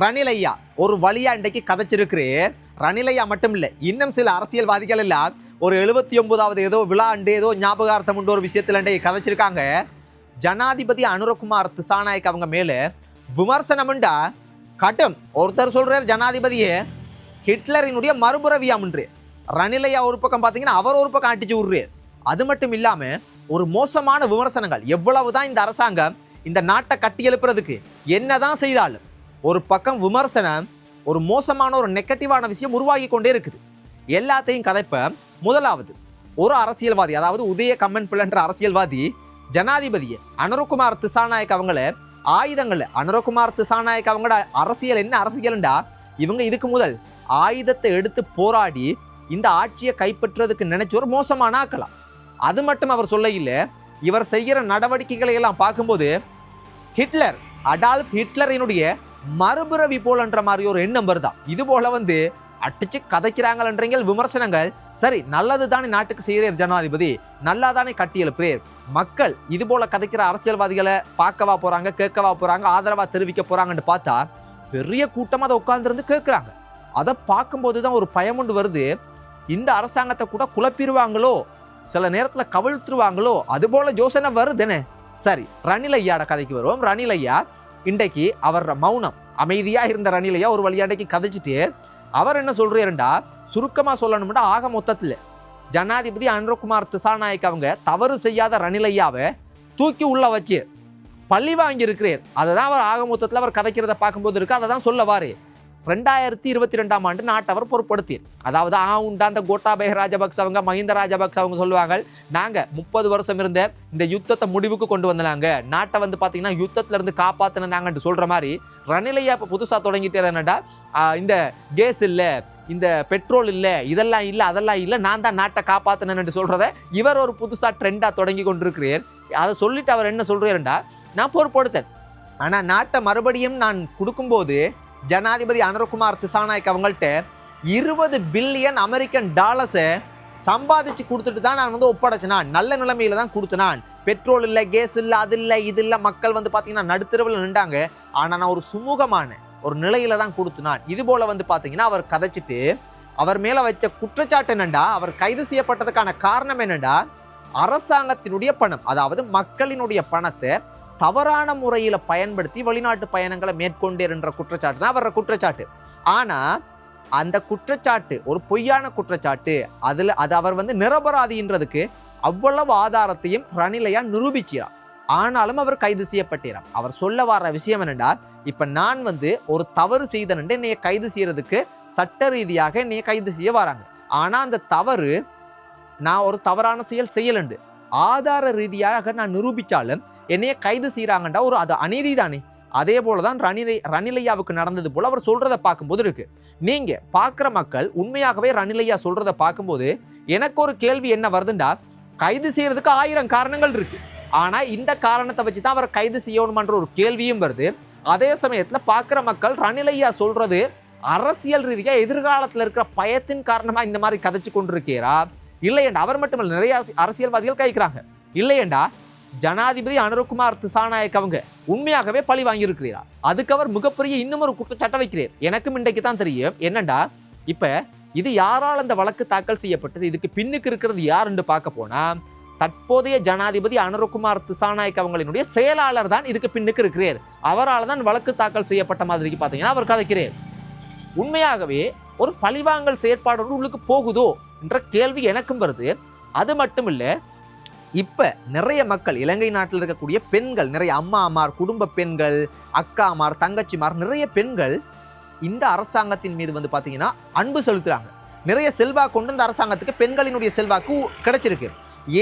ரணில் ஐயா ஒரு வழியா இன்றைக்கு கதைச்சிருக்கிறேன். ரணில் ஐயா மட்டும் இல்லை, இன்னும் சில அரசியல்வாதிகள் எல்லாம் ஒரு 79வது ஏதோ விழா அண்டு ஏதோ ஞாபகார்த்தம் உண்டு ஒரு விஷயத்தில் இன்றைக்கு கதைச்சிருக்காங்க. ஜனாதிபதி அனுரகுமார் திசாநாயக் அவங்க மேல விமர்சனம்ண்டா கட்டும். ஒருத்தர் சொல்றார் ஜனாதிபதியே ஹிட்லரினுடைய மறுபுறவியாம்ன்று. ரணில் ஐயா ஒரு பக்கம் பார்த்தீங்கன்னா அவர் ஒரு பக்கம் அடிச்சு விடுறார். அது மட்டும் இல்லாம ஒரு மோசமான விமர்சனங்கள். எவ்வளவுதான் இந்த அரசாங்கம் இந்த நாட்டை கட்டி எழுப்புறதுக்கு என்னதான் செய்தாலும் ஒரு பக்கம் விமர்சனம், ஒரு மோசமான ஒரு நெகட்டிவான விஷயம் உருவாகி கொண்டே இருக்குது. எல்லாத்தையும் கதைப்ப முதலாவது ஒரு அரசியல்வாதி, அதாவது உதய கம்மன் பிள்ளன்ற அரசியல்வாதி ஜனாதிபதியை அனுரகுமார் திசாநாயக் அவங்கள ஆயுதங்கள்ல, அனுரகுமார் திசாநாயக் அவங்களோட அரசியல் என்ன அரசியல்ண்டா, இவங்க இதுக்கு முதல் ஆயுதத்தை எடுத்து போராடி இந்த ஆட்சியை கைப்பற்றுறதுக்கு நினைச்சு ஒரு மோசமான ஆக்கலாம். அது மட்டும் அவர் சொல்ல இல்லை, இவர் செய்கிற நடவடிக்கைகளை எல்லாம் பார்க்கும்போது ஹிட்லர், அடால்ஃப் ஹிட்லரினுடைய மறுபிறவி போலன்ற மாதிரி ஒரு எண்ணம் வருதா. இது போல அடிச்சு கதைக்கிறாங்கன்றீங்க விமர்சனங்கள். சரி, நல்லது தானே நாட்டுக்கு செய்கிறார் ஜனாதிபதி, நல்லா தானே கட்டி எழுப்புறார். மக்கள் இது போல கதைக்கிற அரசியல்வாதிகளை பார்க்கவா போறாங்க, கேட்கவா போறாங்க, ஆதரவா தெரிவிக்க போறாங்கன்னு பார்த்தா பெரிய கூட்டம் அதை உட்கார்ந்துருந்து கேட்கிறாங்க. அதை பார்க்கும்போது தான் ஒரு பயம் ஒன்று வருது. இந்த அரசாங்கத்தை கூட குழப்பிடுவாங்களோ, சில நேரத்தில் கவிழ்த்துருவாங்களோ, அது போல யோசனை வருதுன்னு. சரி, ரணில் ஐயாட கதைக்கு வருவோம். ரணில் ஐயா இன்றைக்கு அவர் மௌனம் அமைதியா இருந்த ரணில் ஐயா ஒரு வழியாண்டைக்கு கதைச்சிட்டு அவர் என்ன சொல்றாருண்டா, சுருக்கமா சொல்லணும்னா ஆக மொத்தத்தில் ஜனாதிபதி அனுரகுமார் திசாநாயக் அவங்க தவறு செய்யாத ரணில் ஐயாவை தூக்கி உள்ள வச்சு பள்ளி வாங்கி இருக்கிறார். அதை தான் அவர் ஆக மொத்தத்தில் அவர் கதைக்கிறத பார்க்கும்போது இருக்கு. அதை தான் சொல்லவாரு. 2022ஆம் ஆண்டு நாட்டை அவர் பொறுப்படுத்தி, அதாவது அந்த கோட்டாபய ராஜபக்ச அவங்க, மஹிந்த ராஜபக்ச அவங்க சொல்லுவாங்க, நாங்க 30 வருஷம் இருந்த இந்த யுத்தத்தை முடிவுக்கு கொண்டு வந்தாங்க, நாட்டை பார்த்தீங்கன்னா யுத்தத்துல இருந்து காப்பாத்தினாங்கன்னு சொல்ற மாதிரி ரணில் ஐயா இப்ப புதுசா தொடங்கிட்டார். என்னடா, இந்த கேஸ் இல்ல, இந்த பெட்ரோல் இல்ல, இதெல்லாம் இல்ல, அதெல்லாம் இல்ல, நான் தான் நாட்டை காப்பாத்தினேன்னு சொல்றத இவர் ஒரு புதுசா ட்ரெண்டா தொடங்கி கொண்டிருக்கிறார். அதை சொல்லிட்டு அவர் என்ன சொல்றாருண்டா, நான் பொறுப்படுத்தேன், ஆனா நாட்டை மறுபடியும் நான் கொடுக்கும்போது ஜனாதிபதி அனுரகுமார் திசாநாயக் அவங்கள்ட்ட 20 பில்லியன் அமெரிக்கன் டாலர்ஸை சம்பாதிச்சு கொடுத்துட்டு தான் நான் ஒப்படைச்சினான். நல்ல நிலைமையில தான் கொடுத்தனான். பெட்ரோல் இல்லை, கேஸ் இல்லை, அது இல்லை, இது இல்லை. மக்கள் பார்த்தீங்கன்னா நடுத்தரவில் நின்றாங்க. ஆனால் நான் ஒரு சுமூகமான ஒரு நிலையில தான் கொடுத்தினான். இது போல பார்த்தீங்கன்னா அவர் கதைச்சிட்டு அவர் மேல வச்ச குற்றச்சாட்டு என்னண்டா, அவர் கைது செய்யப்பட்டதுக்கான காரணம் என்னண்டா, அரசாங்கத்தினுடைய பணம், அதாவது மக்களினுடைய பணத்தை தவறான முறையில் பயன்படுத்தி வெளிநாட்டு பயணங்களை மேற்கொண்டேன்ற குற்றச்சாட்டு தான் அவர குற்றச்சாட்டு. ஆனா அந்த குற்றச்சாட்டு ஒரு பொய்யான குற்றச்சாட்டு. அது அவர் நிரபராதின்றதுக்கு அவ்வளவு ஆதாரத்தையும் ரணில் ஐயா நிரூபிச்சார். ஆனாலும் அவர் கைது செய்யப்பட்டார். அவர் சொல்ல வர விஷயம் என்னடா, இப்ப நான் ஒரு தவறு செய்தேன், என்னைய கைது செய்யறதுக்கு சட்ட ரீதியாக என்னைய கைது செய்ய வராங்க. ஆனா அந்த தவறு, நான் ஒரு தவறான செயல் செய்யலண்டு ஆதார ரீதியாக நான் நிரூபிச்சாலும் என்னைய கைது செய்யறாங்கண்டா ஒரு அது அநீதி தானே. அதே போலதான் ரணில் ஐயாவுக்கு நடந்தது போல அவர் சொல்றதை பார்க்கும்போது இருக்கு. நீங்க பார்க்குற மக்கள் உண்மையாகவே ரணில் ஐயா சொல்றதை பார்க்கும்போது எனக்கு ஒரு கேள்வி என்ன வருதுண்டா, கைது செய்யறதுக்கு 1000 காரணங்கள் இருக்கு, ஆனா இந்த காரணத்தை வச்சுதான் அவரை கைது செய்யணும்ன்ற ஒரு கேள்வியும் வருது. அதே சமயத்துல பார்க்குற மக்கள் ரணில் ஐயா சொல்றது அரசியல் ரீதியா எதிர்காலத்துல இருக்கிற பயத்தின் காரணமா இந்த மாதிரி கதைச்சு கொண்டிருக்கிறா இல்லையண்டா. அவர் மட்டுமல்ல, நிறைய அரசியல்வாதிகள் கைக்கிறாங்க. இல்லையண்டா, ஜனாதிபதி அனுரகுமார் திசாநாயக் அவங்க உண்மையாகவே பழி வாங்கியிருக்கிறார். அதுக்கு அவர் மிகப்பெரிய இன்னும் ஒரு குற்றச்சாட்டை வைக்கிறார். எனக்கும் இன்றைக்கு தான் தெரியும் என்னண்டா, இப்ப இது யாரால் அந்த வழக்கு தாக்கல் செய்யப்பட்டது, இதுக்கு பின்னுக்கு இருக்கிறது யாருன்னு பார்க்க போனா தற்போதைய ஜனாதிபதி அனுரகுமார் திசாநாயக் அவங்களினுடைய செயலாளர் தான் இதுக்கு பின்னுக்கு இருக்கிறார். அவரால் தான் வழக்கு தாக்கல் செய்யப்பட்ட மாதிரி பார்த்தீங்கன்னா அவர் கதைக்கிறார். உண்மையாகவே ஒரு பழிவாங்கல் செயற்பாடு உள்ளுக்கு போகுதோ என்ற கேள்வி எனக்கும் வருது. அது மட்டும் இல்லை, இப்ப நிறைய மக்கள், இலங்கை நாட்டில் இருக்கக்கூடிய பெண்கள், நிறைய அம்மாமார், குடும்ப பெண்கள், அக்காமார், தங்கச்சிமார், நிறைய பெண்கள் இந்த அரசாங்கத்தின் மீது பார்த்தீங்கன்னா அன்பு செலுத்துறாங்க. நிறைய செல்வாக்கு கொண்டு இந்த அரசாங்கத்துக்கு பெண்களினுடைய செல்வாக்கு கிடைச்சிருக்கு.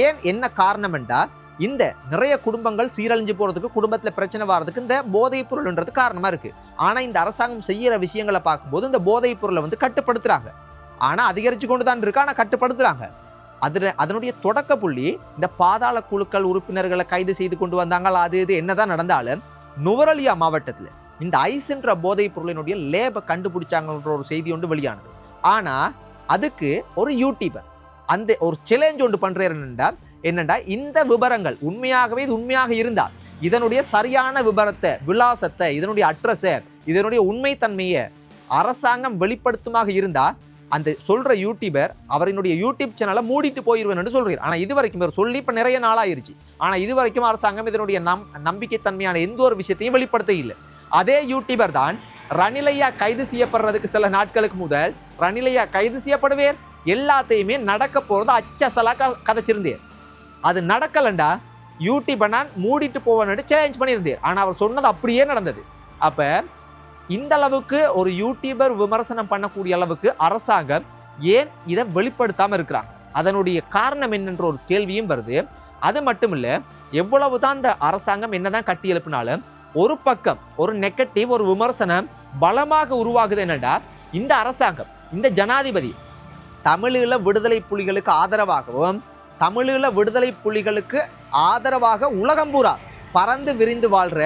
ஏன், என்ன காரணம் என்றா, இந்த நிறைய குடும்பங்கள் சீரழிஞ்சு போறதுக்கு, குடும்பத்துல பிரச்சனை வர்றதுக்கு இந்த போதைப் பொருள்ன்றது காரணமா இருக்கு. ஆனா இந்த அரசாங்கம் செய்யற விஷயங்களை பார்க்கும்போது இந்த போதைப் பொருளை கட்டுப்படுத்துறாங்க. ஆனா அதிகரிச்சு கொண்டுதான் இருக்கு, ஆனா கட்டுப்படுத்துறாங்க. அதனுடைய தொடக்க புள்ளி இந்த பாதாள குழுக்கள் உறுப்பினர்களை கைது செய்து கொண்டு வந்தாங்க. அது இது என்னதான் நடந்தாலும் நுவரெலியா மாவட்டத்தில் இந்த ஐஸ் என்ற போதைப் பொருளினுடைய லேபை கண்டுபிடிச்சாங்கன்ற ஒரு செய்தி ஒன்று வெளியானது. ஆனா அதுக்கு ஒரு யூடியூபர் அந்த ஒரு சேலஞ்ச் ஒன்று பண்றாரு. என்னண்டா, இந்த விவரங்கள் உண்மையாகவே இது உண்மையாக இருந்தால் இதனுடைய சரியான விபரத்தை, விலாசத்தை, இதனுடைய அட்ரஸை இதனுடைய உண்மைத்தன்மையை அரசாங்கம் வெளிப்படுத்துமாக இருந்தா அந்த சொல்ற யூடியூபர் அவரினுடைய யூடியூப் சேனலை மூடிட்டு போயிருவேன் சொல்றாரு. ஆனா இது வரைக்கும் இவர் சொல்லி இப்ப நிறைய நாளாயிருச்சு. ஆனா இது வரைக்கும் அரசாங்கம் இதனுடைய நம்பிக்கைத்தன்மையான எந்த ஒரு விஷயத்தையும் வெளிப்படுத்த இல்லை. அதே யூடியூபர் தான் ரணிலையா கைது செய்யப்படுறதுக்கு சில நாட்களுக்கு முதல் ரணிலையா கைது செய்யப்படுவேர் எல்லாத்தையுமே நடக்க போறது அச்சசலா கதைச்சிருந்தேன். அது நடக்கலண்டா யூடியூபை நான் மூடிட்டு போவேன்னு சேலஞ்ச் பண்ணியிருந்தேன். ஆனா அவர் சொன்னது அப்படியே நடந்தது. அப்ப இந்த அளவுக்கு ஒரு யூடியூபர் விமர்சனம் பண்ணக்கூடிய அளவுக்கு அரசாங்கம் ஏன் இதை வெளிப்படுத்தாம இருக்கிறாங்க? அதனுடைய காரணம் என்னன்ற ஒரு கேள்வியும் வருது. அது மட்டும் இல்ல, எவ்வளவுதான் இந்த அரசாங்கம் என்னதான் கட்டி எழுப்பினாலும் ஒரு பக்கம் ஒரு நெகட்டிவ் ஒரு விமர்சனம் பலமாக உருவாகுது. என்னடா இந்த அரசாங்கம் இந்த ஜனாதிபதி தமிழீழ விடுதலை புலிகளுக்கு ஆதரவாகவும் தமிழீழ விடுதலை புலிகளுக்கு ஆதரவாக உலகம் பூரா பறந்து விரிந்து வாழ்ற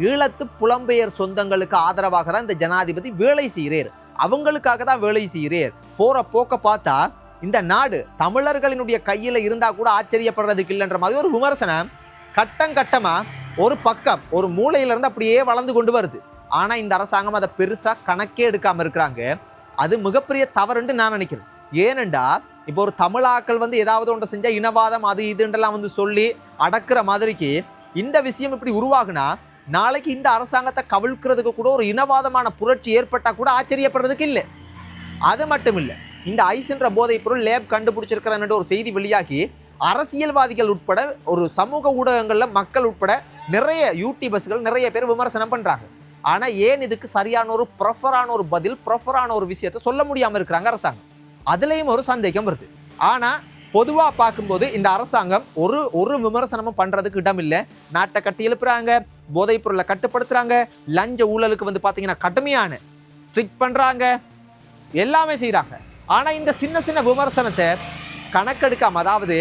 ஈழத்து புலம்பெயர் சொந்தங்களுக்கு ஆதரவாக தான் இந்த ஜனாதிபதி வேலை செய்கிறார். அவங்களுக்காக தான் வேலை செய்கிறார். போற போக்க பார்த்தா இந்த நாடு தமிழர்களினுடைய கையில இருந்தா கூட ஆச்சரியப்படுறதுக்கு இல்லைன்ற மாதிரி ஒரு விமர்சனம் கட்டமா ஒரு பக்கம் ஒரு மூலையில இருந்து அப்படியே வளர்ந்து கொண்டு வருது. ஆனா இந்த அரசாங்கம் அதை பெருசா கணக்கே எடுக்காம இருக்கிறாங்க. அது மிகப்பெரிய தவறுன்னு நான் நினைக்கிறேன். ஏனென்றா இப்போ ஒரு தமிழாக்கள் ஏதாவது ஒன்று செஞ்சா இனவாதம் அது இதுன்றெல்லாம் சொல்லி அடக்குற மாதிரிக்கு இந்த விஷயம் இப்படி உருவாகுனா நாளைக்கு இந்த அரசாங்கத்தை கவிழ்க்கிறதுக்கு கூட ஒரு இனவாதமான புரட்சி ஏற்பட்டா கூட ஆச்சரியப்படுறதுக்கு இல்லை. அது மட்டும் இல்லை, இந்த ஐஸ்ன்ற போதைப் பொருள் லேப் கண்டுபிடிச்சிருக்கிற ஒரு செய்தி வெளியாகி அரசியல்வாதிகள் உட்பட ஒரு சமூக ஊடகங்கள்ல மக்கள் உட்பட நிறைய யூடியூபர்ஸ்கள் நிறைய பேர் விமர்சனம் பண்றாங்க. ஆனா ஏன் இதுக்கு சரியான ஒரு ப்ரொஃபரான ஒரு பதில் ப்ரொஃபரான ஒரு விஷயத்தை சொல்ல முடியாம இருக்கிறாங்க அரசாங்கம்? அதுலயும் ஒரு சந்தேகம் வருது. ஆனா பொதுவா பார்க்கும்போது இந்த அரசாங்கம் ஒரு விமர்சனமும் பண்றதுக்கு இடம் இல்லை. நாட்டை கட்டி எழுப்புறாங்க, போதைப் பொருளை கட்டுப்படுத்துறாங்க, லஞ்ச ஊழலுக்கு பாத்தீங்கன்னா கடுமையான ஸ்ட்ரிக்ட் பண்றாங்க, எல்லாமே செய்யறாங்க. ஆனா இந்த சின்ன சின்ன விமர்சனத்தை கணக்கெடுக்காம, அதாவது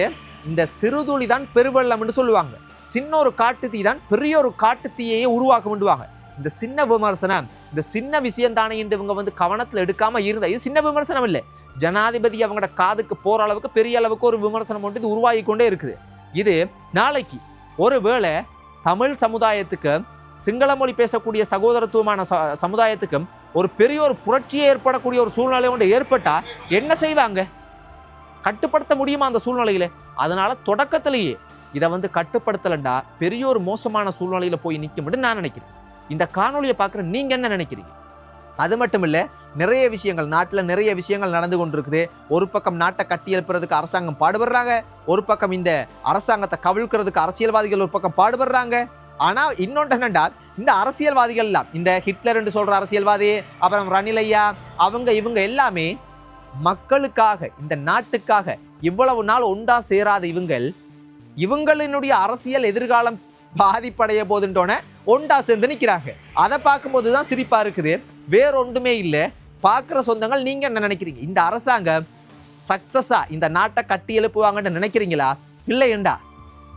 இந்த சிறுதுளி தான் பெருவெள்ளம்னு சொல்லுவாங்க, சின்ன ஒரு காட்டு தீ தான் பெரிய ஒரு காட்டு தீயையே உருவாக்க முடிவாங்க. இந்த சின்ன விமர்சனம் இந்த சின்ன விஷயம் தானே என்று இவங்க கவனத்தில் எடுக்காம இருந்தா இது சின்ன விமர்சனம் இல்லை. ஜனாதிபதி அவங்களோட காதுக்கு போற அளவுக்கு பெரிய அளவுக்கு ஒரு விமர்சனம் இது உருவாகி கொண்டே இருக்குது. இது நாளைக்கு ஒருவேளை தமிழ் சமுதாயத்துக்கும் சிங்கள மொழி பேசக்கூடிய சகோதரத்துவமான சமுதாயத்துக்கும் ஒரு பெரிய ஒரு புரட்சியே ஏற்படக்கூடிய ஒரு சூழ்நிலை ஒன்று ஏற்பட்டா என்ன செய்வாங்க? கட்டுப்படுத்த முடியுமா அந்த சூழ்நிலையில? அதனால தொடக்கத்திலேயே இதை கட்டுப்படுத்தலண்டா பெரிய ஒரு மோசமான சூழ்நிலையில போய் நிற்கும் நான் நினைக்கிறேன். இந்த காணொலியை பார்க்குற நீங்க என்ன நினைக்கிறீங்க? அது மட்டும் இல்லை, நிறைய விஷயங்கள் நாட்டில் நிறைய விஷயங்கள் நடந்து கொண்டிருக்குது. ஒரு பக்கம் நாட்டை கட்டி எழுப்புறதுக்கு அரசாங்கம் பாடுபடுறாங்க, ஒரு பக்கம் இந்த அரசாங்கத்தை கவிழ்க்கிறதுக்கு அரசியல்வாதிகள் ஒரு பக்கம் பாடுபடுறாங்க. ஆனால் இன்னொன்று என்னண்டா, இந்த அரசியல்வாதிகள் எல்லாம் இந்த ஹிட்லர் என்று சொல்கிற அரசியல்வாதி, அப்புறம் ரணிலையா, இவங்க எல்லாமே மக்களுக்காக இந்த நாட்டுக்காக இவ்வளவு நாள் ஒன்றா சேராத இவங்களினுடைய அரசியல் எதிர்காலம் பாதிப்படைய போதுன்றோன ஒண்டா சேர்ந்து நிற்கிறாங்க. அதை பார்க்கும்போது தான் சிரிப்பா இருக்குது, வேற ஒன்றுமே இல்லை. பார்க்குற சொந்தங்கள் நீங்க என்ன நினைக்கிறீங்க? இந்த அரசாங்கம் சக்சஸா இந்த நாட்டை கட்டி எழுப்புவாங்கன்னு நினைக்கிறீங்களா? இல்லையண்டா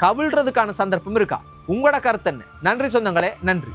கவிழ்றதுக்கான சந்தர்ப்பம் இருக்கா? உங்களோட கருத்து என்ன? நன்றி சொந்தங்களே, நன்றி.